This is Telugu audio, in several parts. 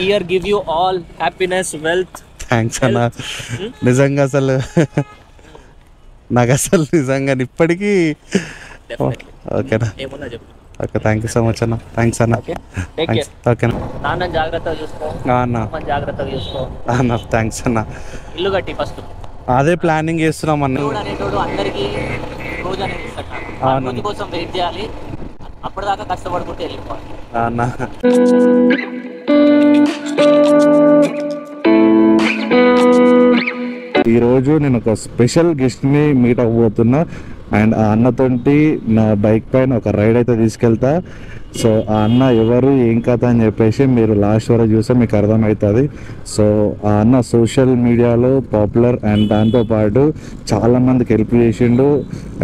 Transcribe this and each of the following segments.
Year give you all happiness, wealth. Thanks అన్న. నిజంగా అసలు నాకు అసలు నిజంగా ఇప్పటికీ ఓకేనా. Okay, thank you so much అన్న. థ్యాంక్స్ అన్న. ఓకేనా. నాన్న జాగ్రత్తగా చూసుకో అన్న, జాగ్రత్తగా చూసుకో అన్న. థ్యాంక్స్ అన్న. ఇల్లు కట్టి ఫస్ట్ అదే ప్లానింగ్ చేస్తున్నాం అన్న. అనేటోడు అందరికి రోజు అనేది ఇస్తాడు, రోజు కోసం వెయిట్ చేయాలి, అప్పటిదాకా కష్టపడుకుంటే వెళ్ళిపోవాలి అన్న. ఈరోజు నేను ఒక స్పెషల్ గెస్ట్ని మీట్ అవ్వబోతున్నా అండ్ ఆ అన్నతోటి నా బైక్ పైన ఒక రైడ్ అయితే తీసుకెళ్తా. సో ఆ అన్న ఎవరు ఏం కథ అని చెప్పేసి మీరు లాస్ట్ వరకు చూస్తే మీకు అర్థమవుతుంది. సో ఆ అన్న సోషల్ మీడియాలో పాపులర్ అండ్ దాంతోపాటు చాలామందికి హెల్ప్ చేసిండు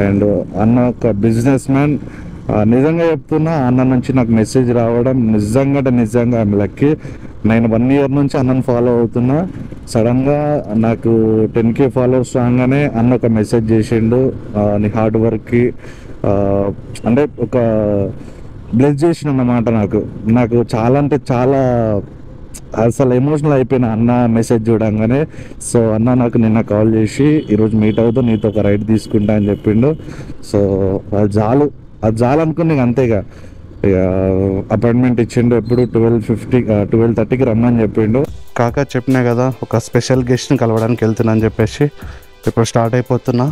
అండ్ అన్న ఒక బిజినెస్ మ్యాన్. నిజంగా చెప్తున్నా, అన్న నుంచి నాకు మెసేజ్ రావడం నిజంగా ఐమ్ లక్కీ. నేను 1 year నుంచి అన్నను ఫాలో అవుతున్నా. సడన్గా నాకు 10K ఫాలోవర్స్ రాగానే అన్న ఒక మెసేజ్ చేసిండు, నీ హార్డ్ వర్క్కి అంటే ఒక బ్లెస్ చేసిన అన్నమాట. నాకు చాలా అంటే చాలా అసలు ఎమోషనల్ అయిపోయిన అన్న మెసేజ్ చూడంగానే. సో అన్న నాకు నిన్న కాల్ చేసి ఈరోజు మీట్ అవుతూ నీతో ఒక రైడ్ తీసుకుంటా అని చెప్పిండు. సో అది చాలు అనుకుని అంతేగా ఇక అపాయింట్మెంట్ ఇచ్చిండు. ఎప్పుడు 12:30కి రమ్మని చెప్పిండు. కాక చెప్పినా కదా ఒక స్పెషల్ గెస్ట్ని కలవడానికి వెళ్తున్నా అని చెప్పేసి ఇప్పుడు స్టార్ట్ అయిపోతున్నా.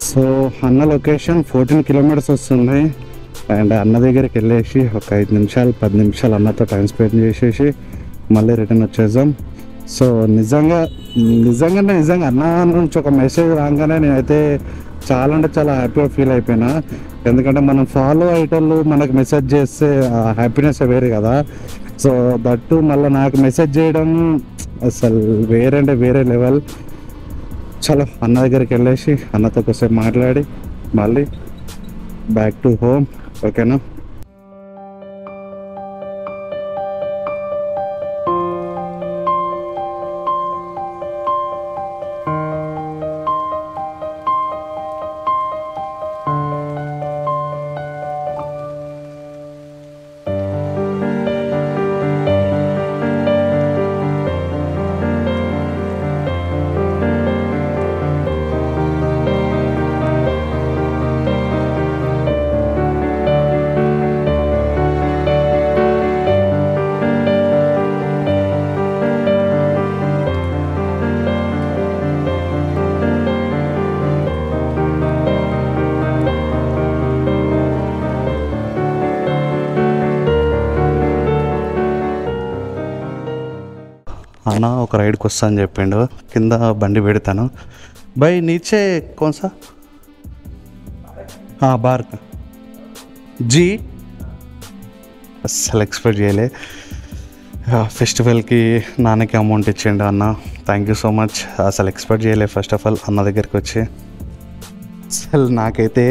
సో అన్న లొకేషన్ 14 kilometers వస్తుంది అండ్ అన్న దగ్గరికి వెళ్ళేసి ఒక 5 నిమిషాలు 10 నిమిషాలు అన్నతో టైం స్పెండ్ చేసేసి మళ్ళీ రిటర్న్ వచ్చేద్దాం. సో నిజంగా అన్న నుంచి ఒక మెసేజ్ రాగానే నేనైతే చాలా అంటే చాలా హ్యాపీగా ఫీల్ అయిపోయినా. ఎందుకంటే మనం ఫాలో అయ్యేటోళ్ళు మనకు మెసేజ్ చేస్తే హ్యాపీనెస్ వేరే కదా. సో దట్టు మళ్ళీ నాకు మెసేజ్ చేయడం అసలు వేరే లెవెల్. చలో అన్న దగ్గరికి వెళ్ళేసి అన్నతో ఒకసారి మాట్లాడి మళ్ళీ బ్యాక్ టు హోమ్. ఓకేనా. అన్న ఒక రైడ్కి వస్తా అని చెప్పిండు. కింద బండి పెడతాను. బై నీచే కోన్సా భారత్ జీ అసలు ఎక్స్పెక్ట్ చేయలే. ఫెస్టివల్కి నాన్నకి అమౌంట్ ఇచ్చిండు అన్న. Thank you so much. అసలు ఎక్స్పెక్ట్ చేయలే ఫస్ట్ ఆఫ్ ఆల్ అన్న దగ్గరికి వచ్చి. అసలు నాకైతే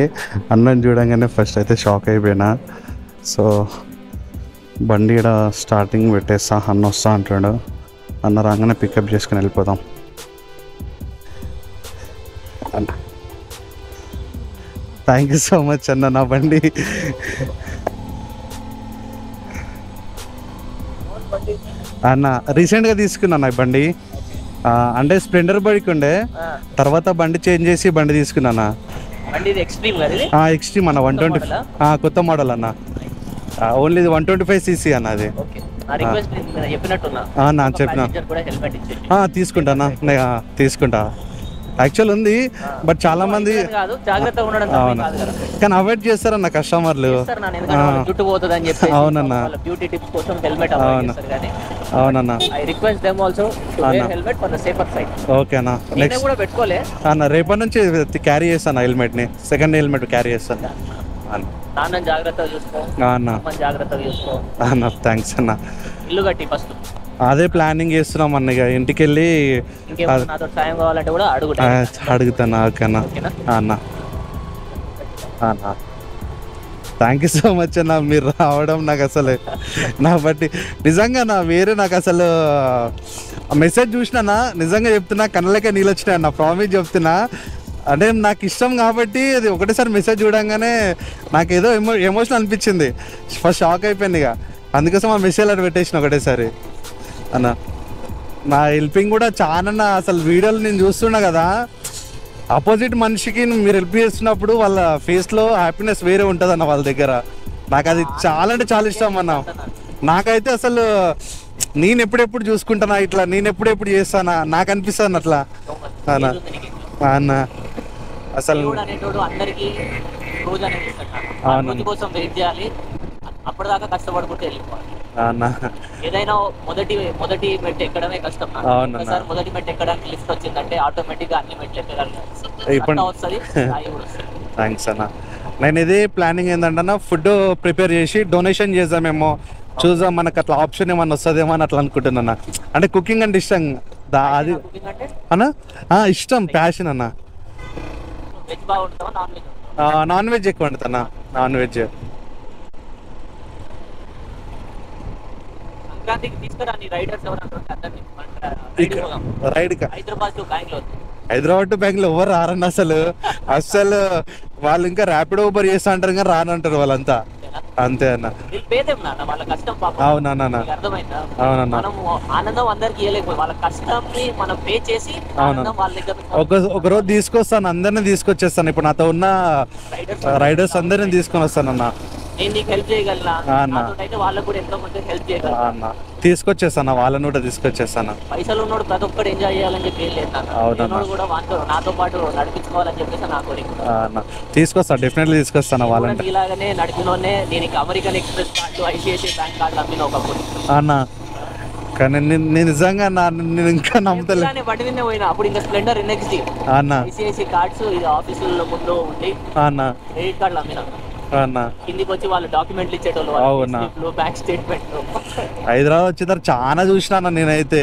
అన్నని చూడంగానే ఫస్ట్ అయితే షాక్ అయిపోయినా. సో బండి ఇక్కడ స్టార్టింగ్ పెట్టేస్తా, అన్న వస్తా అంటాడు. అన్న రాగానే పికప్ చేసుకుని వెళ్ళిపోదాం. థ్యాంక్ యూ సో మచ్ అన్న. నా బండి అన్న రీసెంట్గా తీసుకున్నా ఈ బండి. అంటే స్ప్లెండర్ బైక్ ఉండే, తర్వాత బండి చేంజ్ చేసి బండి తీసుకున్నా. ఎక్స్ట్రీమ్ అన్న 120 కొత్త మోడల్ అన్న. ఓన్లీ 125cc అన్న. అది చెప్పిన తీసుకుంటా యాక్చువల్ ఉంది. బట్ చాలా మంది అవును కానీ అవాయిడ్ చేస్తారన్న కస్టమర్లు. అవునన్నా అవునన్నా. ఓకేనా. నెక్స్ట్ అన్న రేపటి నుంచి క్యారీ చేస్తాను హెల్మెట్ని. సెకండ్ హెల్మెట్ క్యారీ చేస్తాను అన్న. థ్యాంక్స్ అన్న. ఇల్లు కట్టి ఫస్ట్ అదే ప్లానింగ్ చేస్తున్నాం అన్న. ఇక ఇంటికి వెళ్ళి అడుగుతాను. ఓకేనా అన్న. థ్యాంక్ యూ సో మచ్ అన్న. మీరు రావడం నాకు అసలు నా బట్టి నిజంగా నాకు అసలు మెసేజ్ చూసినా నిజంగా చెప్తున్నా, కళ్ళకే నీళ్ళు వచ్చినాయి అన్న. ప్రామిస్ చెప్తున్నా. అంటే నాకు ఇష్టం కాబట్టి అది ఒకటేసారి మెసేజ్ చూడంగానే నాకు ఏదో ఎమోషనల్ అనిపించింది. ఫస్ట్ షాక్ అయిపోయింది. ఇక అందుకోసం ఆ మెసేజ్ అటు పెట్టేసిన ఒకటేసారి. అన్న నా హెల్పింగ్ కూడా చాలా అసలు వీడియోలు నేను చూస్తున్నా కదా, ఆపోజిట్ మనిషికి మీరు హెల్ప్ చేస్తున్నప్పుడు వాళ్ళ ఫేస్లో హ్యాపీనెస్ వేరే ఉంటుంది అన్న వాళ్ళ దగ్గర. నాకు అది చాలా అంటే చాలా ఇష్టం అన్న. నాకైతే అసలు నేను ఎప్పుడెప్పుడు చూసుకుంటానా ఇట్లా, నేను ఎప్పుడెప్పుడు చేస్తానా నాకు అనిపిస్తాను అట్లా అన్న. అన్న అసలు అందరికీ రోజు అనేది ఇస్తాడు, రోజు కోసం వెయిట్ చేయాలి, అప్పటిదాకా కష్టపడుకుంటూ వెళ్ళిపోవాలి అన్న. ఏదైనా మొదటి మెట్టు ఎక్కడమే కష్టం. ఒకసారి మొదటి మెట్టు ఎక్కడానికి లిఫ్ట్ వచ్చిందంటే ఆటోమేటిక్ గా అన్ని మెట్లు ఎక్కగలుగుతాం వస్తుంది. థ్యాంక్స్ అన్న. నేను ఇదే ప్లానింగ్ ఏంటంటే ఫుడ్ ప్రిపేర్ చేసి డొనేషన్ చేద్దామేమో, చూద్దాం మనకు అట్లా ఆప్షన్ ఏమన్నా వస్తుందేమో అని అట్లా అనుకుంటున్నా. అంటే కుకింగ్ అంటే ఇష్టం అది అన్న, ఇష్టం, ప్యాషన్ అన్న. నాన్ వెజ్ ఎక్కువ వండుతానా, non veg. Hyderabad to Bengaluru ఎవరు రారన్న అసలు. వాళ్ళు ఇంకా ర్యాపిడో ఊబర్ చేస్తా అంటారు కానీ రానంటారు వాళ్ళంతా. అంతే అన్న. అవునన్నా, అవునన్నా. ఒక రోజు తీసుకొస్తాను, అందరినీ తీసుకొచ్చేస్తాను. ఇప్పుడు నాతో ఉన్న రైడర్స్ అందరినీ తీసుకొని వస్తానన్నా. తీసుకొచ్చేస్తాను, వాళ్ళని కూడా తీసుకొచ్చేస్తాను. పైసలు ఉన్నాడు ప్రతి ఒక్కటి ఎంజాయ్ చేయాలని చెప్పి కూడా నాతో పాటు నడిపించుకోవాలని చెప్పేసి నా కోరిక. తీసుకొస్తాను, డెఫినెట్లీ తీసుకొస్తాను వాళ్ళని. ఇలాగనే నడిపినోనే నేను American express card, ICICI bank card అమ్మిన ఒకప్పుడు అన్న. కానీ నేను నిజంగా నేను ఇంకా నమ్ముతలే. బండి మీద పోయినా అప్పుడు ఇంకా స్ప్లెండర్ ఎన్ఎక్స్డి అన్న, ఐసిఐసిఐ కార్డ్స్ ఇది ఆఫీసులో ముందు ఉండి అన్న క్రెడిట్ కార్డులు అమ్మిన అన్న. కిందికి వచ్చి వాళ్ళు డాక్యుమెంట్లు ఇచ్చేటోళ్ళు, బ్యాంక్ స్టేట్మెంట్. హైదరాబాద్ వచ్చిన తర్వాత చాలా చూసినా నేనైతే.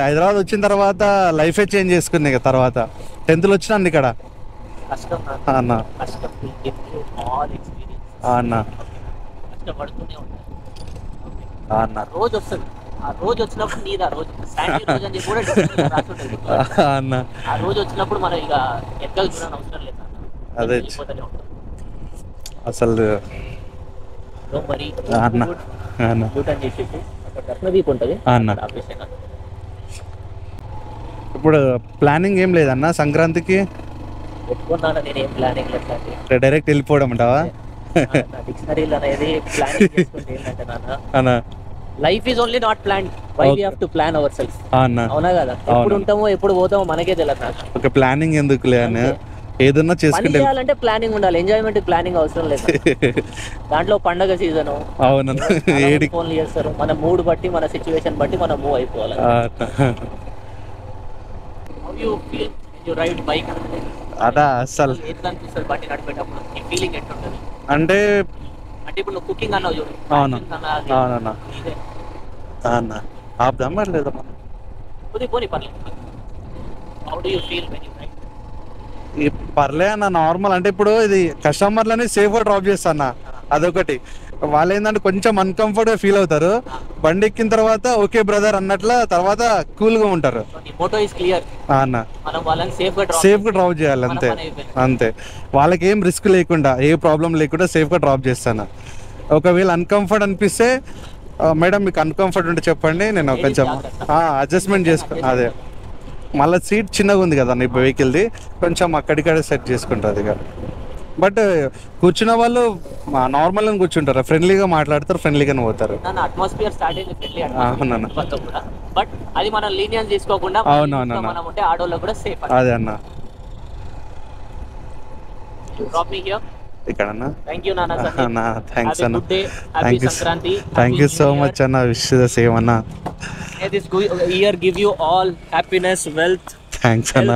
హైదరాబాద్ వచ్చిన తర్వాత లైఫే చేంజ్ చేసుకుంది. ఇక తర్వాత 10th వచ్చినాను ఇక్కడ అన్న. అన్న అన్న రోజు వస్తుంది, ఆ రోజు వచ్చినప్పుడు నీది ఆ రోజు అని చెప్పి కూడా అన్న. ఆ రోజు వచ్చినప్పుడు మనం ఇక ఎక్కడ చూడని అవసరం లేదు. అదే అసలు అన్న అన్న అన్న. ఇప్పుడు ప్లానింగ్ ఏం లేదన్న సంక్రాంతికి? డైరెక్ట్ వెళ్ళిపోవడం అంటావా? డిక్షనరీలో అనేది ప్లానింగ్ చేసుకుంటే ఏంటంటే నాన్న, life is only not plan, why we have to plan our self. అవునా కదా? ఎప్పుడు ఉంటామో ఎప్పుడు పోతామో మనకే తెలియదు. ఒక ప్లానింగ్ ఎందుకులే అని ఏదన్నా చేసుకుంటే చేయాలంటే ప్లానింగ్ ఉండాలి, ఎంజాయ్మెంట్ ప్లానింగ్ అవసరం లేదు. దాంట్లో పండగ సీజన్ ఫోన్లు చేస్తారు, మన మూడ్ బట్టి మన సిచ్యువేషన్ బట్టి మనం మూవ్ అయిపోవాలి. బైక్ అదా అసలు అనిపిస్తుంది బండి నడిపేటప్పుడు ఈ ఫీలింగ్ ఎట్లుంటుంది అంటే ఇప్పుడు నువ్వు కుకింగ్ అన్నావు చూడు. అవునన్నా అన్న, ఆపుదామా లేదా పోనీ పర్లేదు. How do you feel when you ride? పర్లే అన్న, నార్మల్. అంటే ఇప్పుడు ఇది కస్టమర్లని సేఫ్గా డ్రాప్ చేస్తాను, అదొకటి. వాళ్ళు ఏంటంటే కొంచెం అన్కంఫర్ట్గా ఫీల్ అవుతారు. బండి ఎక్కిన తర్వాత ఓకే బ్రదర్ అన్నట్ల తర్వాత కూల్గా ఉంటారు అన్న. సేఫ్గా డ్రాప్ చేయాలి అంతే అంతే. వాళ్ళకి ఏం రిస్క్ లేకుండా, ఏ ప్రాబ్లం లేకుండా సేఫ్గా డ్రాప్ చేస్తాను. ఒకవేళ అన్కంఫర్ట్ అనిపిస్తే మేడం మీకు అన్కంఫర్ట్ ఉంటే చెప్పండి, నేను కొంచెం అడ్జస్ట్మెంట్ చేసుకో. అదే మళ్ళీ సీట్ చిన్నగా ఉంది కదా నీ వెహికల్ది, కొంచెం అక్కడికడే సెట్ చేసుకుంటుంది ఇక. బట్ కూర్చున్న వాళ్ళు నార్మల్గా కూర్చుంటారు, ఫ్రెండ్లీగా మాట్లాడతారు, ఫ్రెండ్లీగానే పోతారు. అదే అన్న. ఇక్కడన్నా థ్యాంక్స్ అన్న, థ్యాంక్ యూ సో మచ్ అన్న. విష్ ద సేమ్ అన్న. థ్యాంక్స్ అన్న.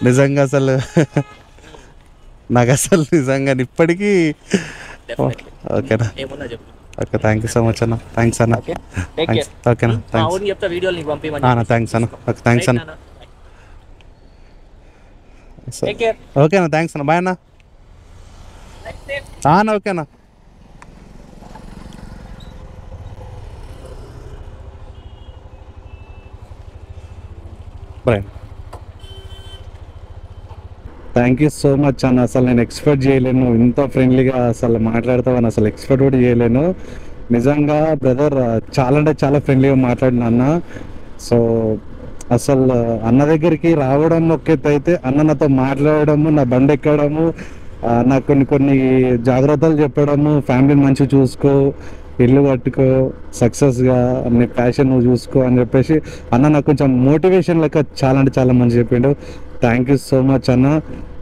నిజంగా అసలు నాకు అసలు నిజంగా ఇప్పటికీ ఓకేనా. Okay, thank you so much అన్న. థ్యాంక్స్ అన్న. ఓకేనా, థ్యాంక్స్ అన్న. ఓకే, థ్యాంక్స్ అన్న. ఓకేనా, థ్యాంక్స్ అన్న. బాయ్ అన్న. ఓకేనా. Bye. Thank you so much అన్న. అసలు నేను ఎక్స్పెక్ట్ చేయలేను ఇంత ఫ్రెండ్లీగా అసలు మాట్లాడతావని, అసలు ఎక్స్పెక్ట్ కూడా చేయలేను. నిజంగా బ్రదర్ చాలా అంటే చాలా ఫ్రెండ్లీగా మాట్లాడిన అన్న. సో అసలు అన్న దగ్గరికి రావడం ఒక ఎత్తు అయితే, అన్న నాతో మాట్లాడడము, నా బండి ఎక్కడము, నాకు కొన్ని జాగ్రత్తలు చెప్పడము, ఫ్యామిలీని మంచిగా చూసుకో, ఇల్లు కట్టుకో, సక్సెస్గా నీ ప్యాషన్ నువ్వు చూసుకో అని చెప్పేసి అన్న నాకు కొంచెం మోటివేషన్ లెక్క చాలా అంటే చాలా మంచి చెప్పిండు. థ్యాంక్ యూ సో మచ్ అన్న.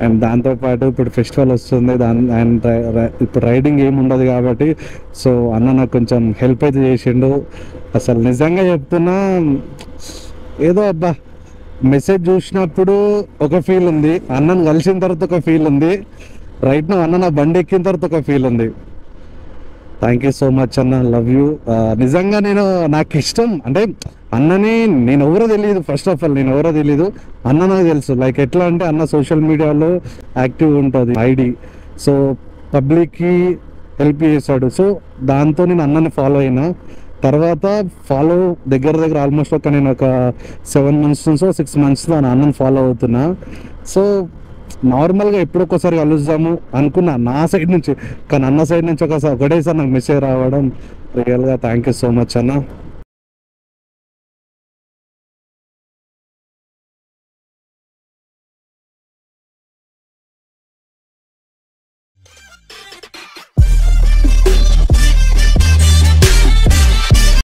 అండ్ దాంతోపాటు ఇప్పుడు ఫెస్టివల్ వస్తుంది, అండ్ ఇప్పుడు రైడింగ్ ఏమి ఉండదు కాబట్టి సో అన్న నాకు కొంచెం హెల్ప్ అయితే చేసిండు. అసలు నిజంగా చెప్తున్నా, ఏదో అబ్బా మెసేజ్ చూసినప్పుడు ఒక ఫీల్ ఉంది, అన్నను కలిసిన తర్వాత ఒక ఫీల్ ఉంది, రైట్ నా అన్న నా బండి ఎక్కిన తర్వాత ఒక ఫీల్ ఉంది. థ్యాంక్ యూ సో మచ్ అన్న, లవ్ యూ. నిజంగా నాకు ఇష్టం అంటే అన్నని నేను ఎవరో తెలియదు, ఫస్ట్ ఆఫ్ ఆల్ నేను ఎవరో తెలియదు, అన్న నాకు తెలుసు. లైక్ ఎట్లా అంటే అన్న సోషల్ మీడియాలో యాక్టివ్ ఉంటుంది ఐడి, సో పబ్లిక్కి హెల్ప్ చేశాడు. సో దాంతో నేను అన్నని ఫాలో అయినా, తర్వాత ఫాలో దగ్గర ఆల్మోస్ట్ నేను ఒక 7 months నుంచో 6 months అన్నని ఫాలో అవుతున్నా. సో నార్మల్గా ఎప్పుడొక్కసారి కలుద్దాము అనుకున్నా నా సైడ్ నుంచి, కానీ అన్న సైడ్ నుంచి ఒకటేసారి నాకు మెసేజ్ రావడం రియల్గా థ్యాంక్ యూ సో మచ్ అన్న.